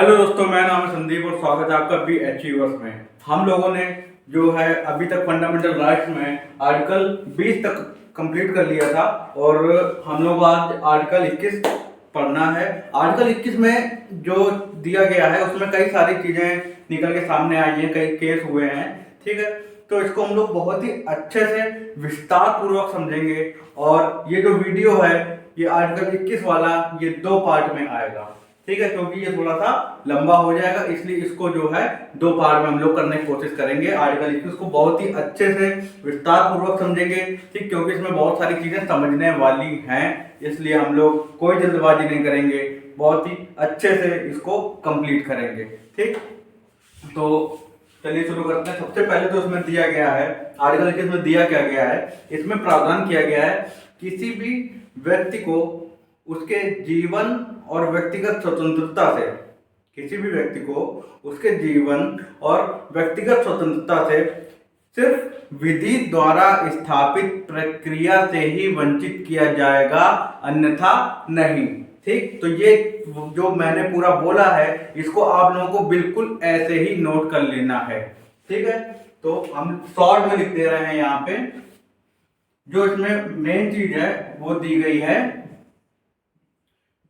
Hello दोस्तों, मेरा नाम है संदीप और स्वागत है आपका बी अचीवर्स में। हम लोगों ने जो है अभी तक फंडामेंटल राइट्स में आर्टिकल 20 तक कंप्लीट कर लिया था और हम लोग आज आर्टिकल 21 पढ़ना है। आर्टिकल 21 में जो दिया गया है उसमें कई सारी चीजें निकल के सामने आई हैं, कई केस हुए हैं। ठीक है, तो इसको हम लोग बहुत ही अच्छे से विस्तार पूर्वक समझेंगे और ये जो वीडियो है ये आर्टिकल 21 वाला ये 2 पार्ट में आएगा। ठीक है, क्योंकि ये थोड़ा सा लंबा हो जाएगा, इसलिए इसको जो है 2 पार्ट में हम लोग करने की कोशिश करेंगे। आर्टिकल 21 को बहुत ही अच्छे से विस्तार पूर्वक समझेंगे। ठीक, क्योंकि इसमें बहुत सारी चीजें समझने वाली हैं, इसलिए हम लोग कोई जल्दबाजी नहीं करेंगे, बहुत ही अच्छे से इसको कंप्लीट करेंगे। ठीक, तो चलिए शुरू करते हैं। सबसे पहले तो इसमें दिया गया है, आर्टिकल 21 में दिया क्या गया है, इसमें प्रावधान किया गया है किसी भी व्यक्ति को उसके जीवन और व्यक्तिगत स्वतंत्रता से, किसी भी व्यक्ति को उसके जीवन और व्यक्तिगत स्वतंत्रता से सिर्फ विधि द्वारा स्थापित प्रक्रिया से ही वंचित किया जाएगा, अन्यथा नहीं। ठीक, तो ये जो मैंने पूरा बोला है इसको आप लोगों को बिल्कुल ऐसे ही नोट कर लेना है। ठीक है, तो हम शॉर्ट में लिख दे रहे हैं। यहाँ पे जो इसमें मेन चीज है वो दी गई है,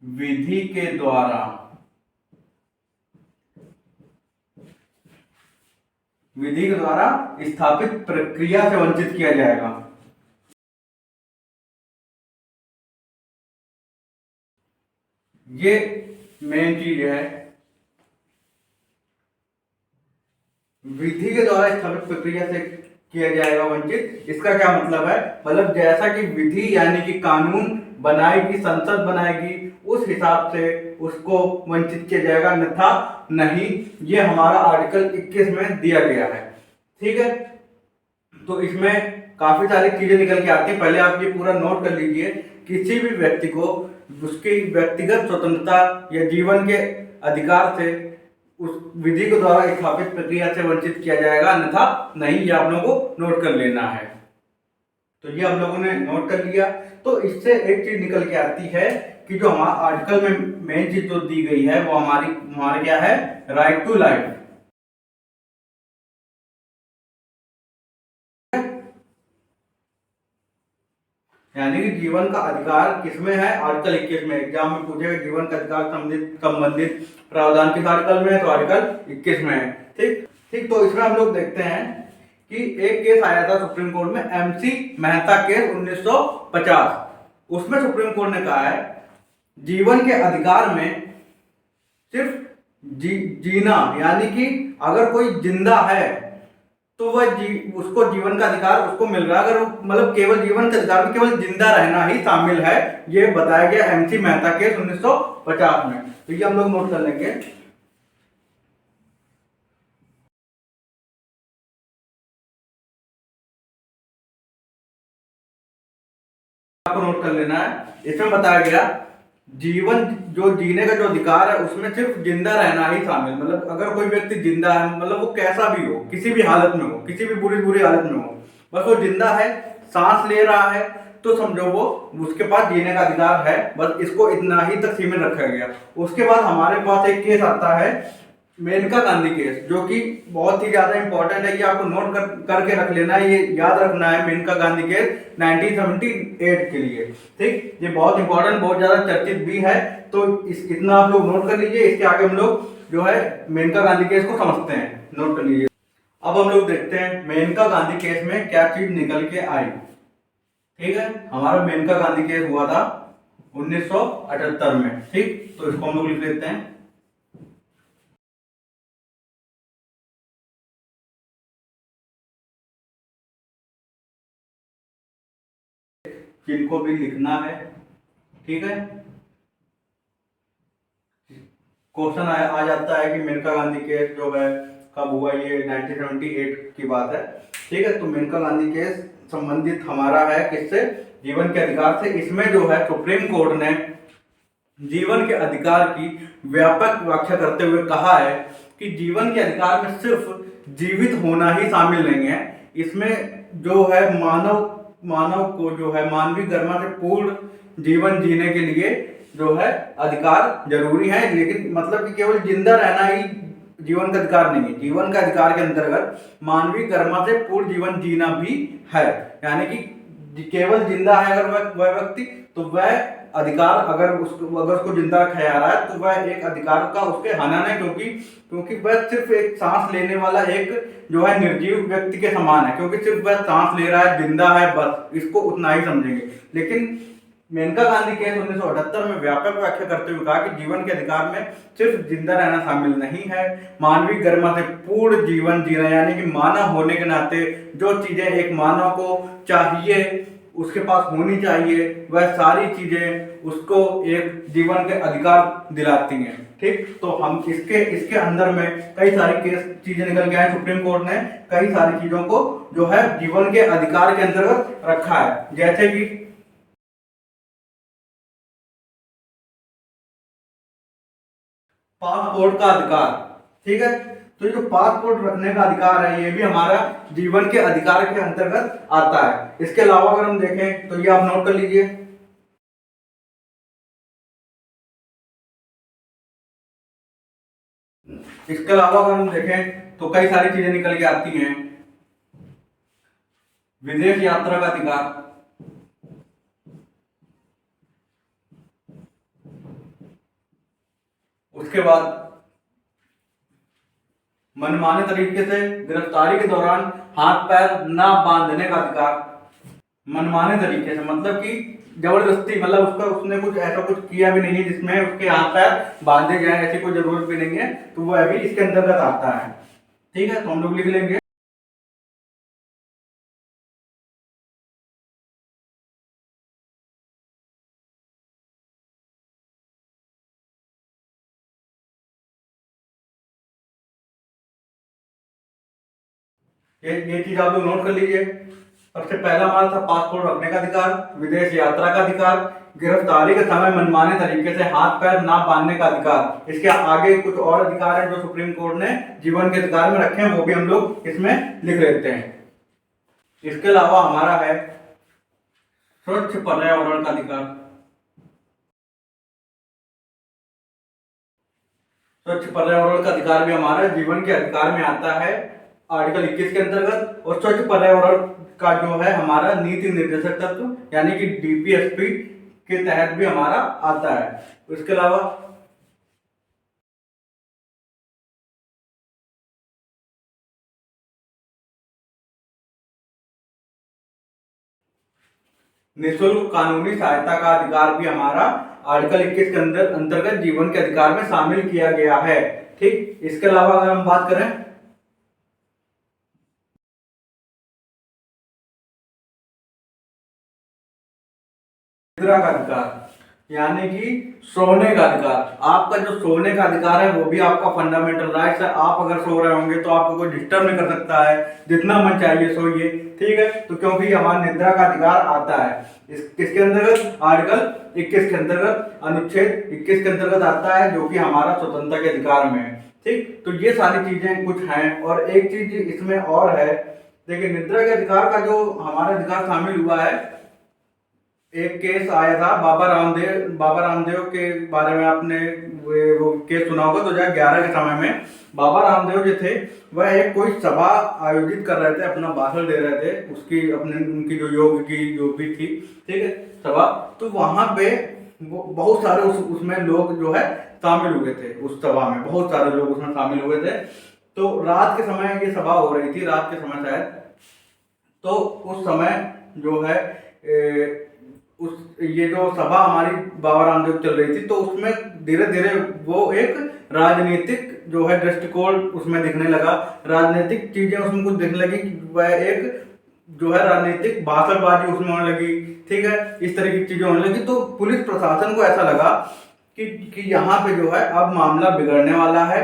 विधि के द्वारा, विधि के द्वारा स्थापित प्रक्रिया से वंचित किया जाएगा। ये मेन चीज है, विधि के द्वारा स्थापित प्रक्रिया से किया जाएगा वंचित। इसका क्या मतलब है, मतलब जैसा कि विधि यानी कि कानून बनाएगी, संसद बनाएगी, उस हिसाब से उसको वंचित किया जाएगा, अन्यथा नहीं। ये हमारा आर्टिकल 21 में दिया गया है। ठीक है, तो इसमें काफी सारी चीजें निकल के आती है। पहले आप ये पूरा नोट कर लीजिए, किसी भी व्यक्ति को उसकी व्यक्तिगत स्वतंत्रता या जीवन के अधिकार से उस विधि के द्वारा स्थापित प्रक्रिया से वंचित किया जाएगा, अन्यथा नहीं। ये आप लोगों को नोट कर लेना है। तो ये आप लोगों ने नोट कर लिया। तो इससे एक चीज निकल के आती है कि जो हमारा आर्टिकल में मेन चीज जो दी गई है वो हमारे क्या है, राइट टू लाइफ। यानी कि जीवन का अधिकार किसमें है, आर्टिकल 21 में। एग्जाम में पूछेगा जीवन का अधिकार संबंधित प्रावधान किस आर्टिकल में है, तो आर्टिकल 21 में है। ठीक ठीक, तो इसमें हम लोग देखते हैं कि एक केस आया था सुप्रीम कोर्ट में, MC मेहता केस 1950। उसमें सुप्रीम कोर्ट ने कहा है जीवन के अधिकार में सिर्फ जीना, यानी कि अगर कोई जिंदा है तो वह उसको जीवन का अधिकार उसको मिल रहा है। अगर मतलब केवल जीवन के अधिकार में केवल जिंदा रहना ही शामिल है, ये बताया गया MC मेहता केस 1950 में। तो ये हम लोग नोट कर लेंगे। आपको नोट कर लेना है। इसमें बताया गया जीवन जो जीने का जो अधिकार है उसमें सिर्फ जिंदा रहना ही शामिल, मतलब अगर कोई व्यक्ति जिंदा है, मतलब वो कैसा भी हो, किसी भी हालत में हो, किसी भी बुरी हालत में हो, बस वो जिंदा है, सांस ले रहा है, तो समझो वो उसके पास जीने का अधिकार है। बस इसको इतना ही तक सीमित रखा गया। उसके बाद हमारे पास एक केस आता है मेनका गांधी केस, जो कि बहुत ही ज्यादा इंपॉर्टेंट है। ये आपको नोट करके रख लेना है, ये याद रखना है। मेनका गांधी केस 1978 के लिए। ठीक, ये बहुत इंपॉर्टेंट, बहुत ज्यादा चर्चित भी है, तो इतना आप लोग नोट कर लीजिए। इसके आगे हम लोग जो है मेनका गांधी केस को समझते हैं, नोट कर लीजिए। अब हम लोग देखते हैं मेनका गांधी केस में क्या चीज निकल के आई। ठीक है, हमारा मेनका गांधी केस हुआ था 1978 में। ठीक, तो इसको हम लोग लिख लेते हैं। जिनको भी लिखना है, ठीक है। क्वेश्चन आ जाता है कि मेनका गांधी केस जो है कब हुआ, ये 1978 की बात है। ठीक है, तो मेनका गांधी केस संबंधित हमारा है किससे, जीवन के अधिकार से। इसमें जो है सुप्रीम कोर्ट ने जीवन के अधिकार की व्यापक व्याख्या करते हुए कहा है कि जीवन के अधिकार में सिर्फ जीवित होना ही शामिल नहीं है, इसमें जो है मानव को जो है मानवीय गरिमा से पूर्ण जीवन जीने के लिए जो है अधिकार जरूरी है, लेकिन मतलब कि केवल जिंदा रहना ही जीवन का अधिकार नहीं है। जीवन का अधिकार के अंतर्गत मानवीय कर्म से पूर्ण जीवन जीना भी है। यानी कि केवल जिंदा है अगर वह व्यक्ति, तो वह अधिकार अगर उसको जिंदा रखा जा रहा है तो वह एक अधिकार का उसके हनन है, क्योंकि वह सिर्फ एक सांस लेने वाला एक जो है निर्जीव व्यक्ति के समान है, क्योंकि सिर्फ वह सांस ले रहा है, जिंदा है, बस इसको उतना ही समझेंगे। लेकिन मेनका गांधी केस 1978 में व्यापक व्याख्या करते हुए कहा कि जीवन के अधिकार में सिर्फ जिंदा रहना शामिल नहीं है, मानवीय गरिमा से पूर्ण जीवन जीना, यानी कि मानव होने के नाते जो चीजें एक मानव को चाहिए, उसके पास होनी चाहिए, वह सारी चीजें उसको एक जीवन के अधिकार दिलाती हैं। ठीक, तो हम इसके अंदर में कई सारी केस चीजें निकल के आए। सुप्रीम कोर्ट ने कई सारी चीजों को जो है जीवन के अधिकार के अंतर्गत रखा है, जैसे कि पासपोर्ट का अधिकार। ठीक है, तो ये जो पासपोर्ट रखने का अधिकार है, ये भी हमारा जीवन के अधिकार के अंतर्गत आता है। इसके अलावा अगर हम देखें तो ये आप नोट कर लीजिए, इसके अलावा अगर हम देखें तो कई सारी चीजें निकल के आती हैं। विदेश यात्रा का अधिकार, उसके बाद मनमाने तरीके से गिरफ्तारी के दौरान हाथ पैर ना बांधने का अधिकार। मनमाने तरीके से मतलब कि जबरदस्ती, मतलब उसने कुछ ऐसा कुछ किया भी नहीं है जिसमें उसके हाथ पैर बांधे जाए, ऐसी कोई जरूरत भी नहीं है, तो वो अभी इसके अंतर्गत आता है। ठीक है, तो हम लोग लिख लेंगे ये चीज आप लोग नोट कर लीजिए। सबसे पहला हमारा था पासपोर्ट रखने का अधिकार, विदेश यात्रा का अधिकार, गिरफ्तारी के समय मनमाने तरीके से हाथ पैर ना बांधने का अधिकार। इसके आगे कुछ और अधिकार है जो सुप्रीम कोर्ट ने जीवन के अधिकार में रखे हैं, वो भी हम लोग इसमें लिख लेते हैं। इसके अलावा हमारा है स्वच्छ पर्यावरण का अधिकार। स्वच्छ पर्यावरण का अधिकार भी हमारा जीवन के अधिकार में आता है आर्टिकल 21 के अंतर्गत। और स्वच्छ पर्यावरण का जो है हमारा नीति निर्देशक तत्व यानी कि डीपीएसपी के तहत भी हमारा आता है। इसके अलावा निःशुल्क कानूनी सहायता का अधिकार भी हमारा आर्टिकल 21 के अंतर्गत जीवन के अधिकार में शामिल किया गया है। ठीक, इसके अलावा अगर हम बात करें निद्रा का अधिकार यानी कि सोने का अधिकार। आपका जो सोने का अधिकार है वो भी आपका फंडामेंटल राइट्स है। आप अगर सो रहे होंगे तो आपको कोई डिस्टर्ब नहीं कर सकता है, जितना मन चाहिए सोइए। ठीक है, तो क्योंकि हमारा निद्रा का अधिकार आता है किसके अंतर्गत, आर्टिकल 21 के अंतर्गत, अनुच्छेद 21 के अंतर्गत आता है, जो कि हमारा स्वतंत्रता के अधिकार में है। ठीक, तो ये सारी चीजें कुछ हैं। और एक चीज इसमें और है, देखिए निद्रा के अधिकार का जो हमारा अधिकार शामिल हुआ है, एक केस आया था बाबा रामदेव के बारे में आपने वो केस सुना होगा। 2011 के समय में बाबा रामदेव जो थे वह एक कोई सभा आयोजित कर रहे थे, अपना भाषण दे रहे थे, उसकी अपने उनकी जो योग की जो भी थी, ठीक है, सभा। तो वहां पे बहुत सारे उसमें लोग जो है शामिल हुए थे। उस सभा में बहुत सारे लोग उसमें शामिल हुए थे। तो रात के समय ये सभा हो रही थी, रात के समय शायद। तो उस समय जो है ये जो सभा हमारी बाबा रामदेव चल रही थी, तो उसमें धीरे धीरे वो एक राजनीतिक जो है दृष्टिकोण उसमें दिखने लगा, राजनीतिक चीजें उसमें कुछ दिखने लगी। वह एक जो है राजनीतिक भाषणबाजी उसमें होने लगी। ठीक है, इस तरह की चीजें होने लगी। तो पुलिस प्रशासन को ऐसा लगा कि यहाँ पे जो है अब मामला बिगड़ने वाला है,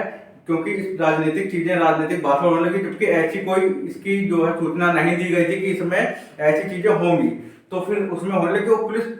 क्योंकि इस राजनीतिक चीजें, राजनीतिक भाषण होने लगी, जबकि ऐसी कोई इसकी जो है सूचना नहीं दी गई थी कि इसमें ऐसी चीजें होंगी। तो फिर उसमें होने लगी, वो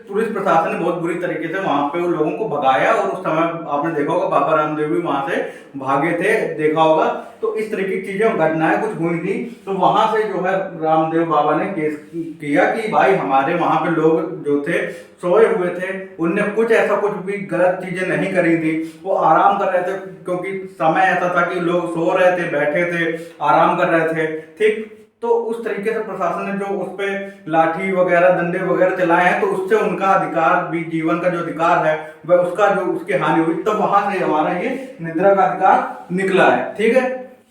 पुलिस प्रशासन ने बहुत बुरी तरीके से वहां पे उन लोगों को भगाया, और उस समय आपने देखा होगा बाबा रामदेव भी वहां से भागे थे, देखा होगा। तो इस तरीके की चीजें घटनाएं कुछ हुई थी, तो वहां से जो है रामदेव बाबा ने केस किया कि भाई हमारे वहां पे लोग जो थे सोए हुए थे, उनने कुछ ऐसा कुछ भी गलत चीजें नहीं करी थी, वो आराम कर रहे थे, क्योंकि समय ऐसा था कि लोग सो रहे थे, बैठे थे, आराम कर रहे थे, ठीक। तो उस तरीके से प्रशासन ने जो उस पे लाठी वगैरह डंडे वगैरह चलाए हैं, तो उससे उनका अधिकार भी, जीवन का जो अधिकार है वह उसका जो उसकी हानि हुई, तो वहां से हमारा ये निद्रा का अधिकार निकला है, ठीक है।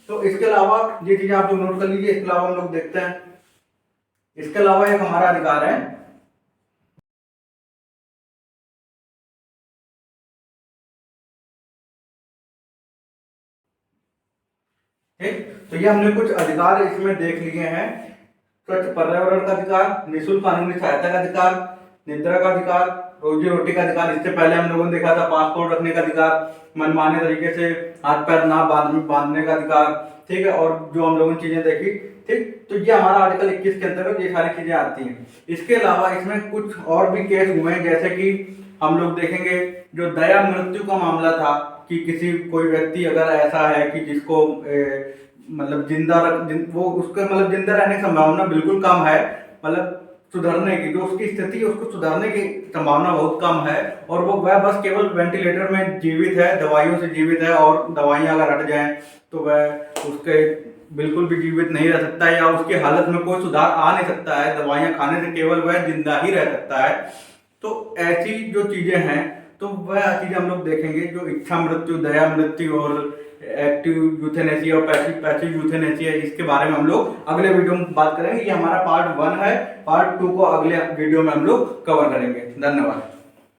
तो इसके अलावा ये चीजें आप जो नोट कर लीजिए। इसके अलावा हम लोग देखते हैं, इसके अलावा एक हमारा अधिकार है, ठीक। तो ये हमने कुछ अधिकार इसमें देख लिए हैं। स्वच्छ पर्यावरण का अधिकार, निःशुल्क कानूनी सहायता का अधिकार, निद्रा का अधिकार, रोजी रोटी का अधिकार, इससे पहले हम लोगों ने देखा था पासपोर्ट रखने का अधिकार, मनमाने तरीके से हाथ पैर ना बांधने का अधिकार, ठीक है, और जो हम लोगों ने चीजें देखी, ठीक। तो ये हमारा आर्टिकल 21 के अंतर्गत ये सारी चीजें आती हैं। इसके अलावा इसमें कुछ और भी केस हुए हैं, जैसे कि हम लोग देखेंगे जो दया मृत्यु का मामला था, कि किसी कोई व्यक्ति अगर ऐसा है कि जिसको मतलब वो उसके मतलब जिंदा रहने की संभावना बिल्कुल कम है, मतलब सुधरने की जो उसकी स्थिति है उसको सुधरने की संभावना बहुत कम है, और वह बस केवल वेंटिलेटर में जीवित है, दवाइयों से जीवित है, और दवाइयां अगर हट जाएं तो वह उसके बिल्कुल भी जीवित नहीं रह सकता है, या उसकी हालत में कोई सुधार आ नहीं सकता है, दवाइयां खाने से केवल वह जिंदा ही रह सकता है। तो ऐसी जो चीजें हैं, तो वह चीजें हम लोग देखेंगे, जो इच्छा मृत्यु, दया मृत्यु और एक्टिव यूथेनेसिया और पैसिव यूथेनेसिया, इसके बारे में हम लोग अगले वीडियो में बात करेंगे। ये हमारा पार्ट 1 है, पार्ट 2 को अगले वीडियो में हम लोग कवर करेंगे। धन्यवाद।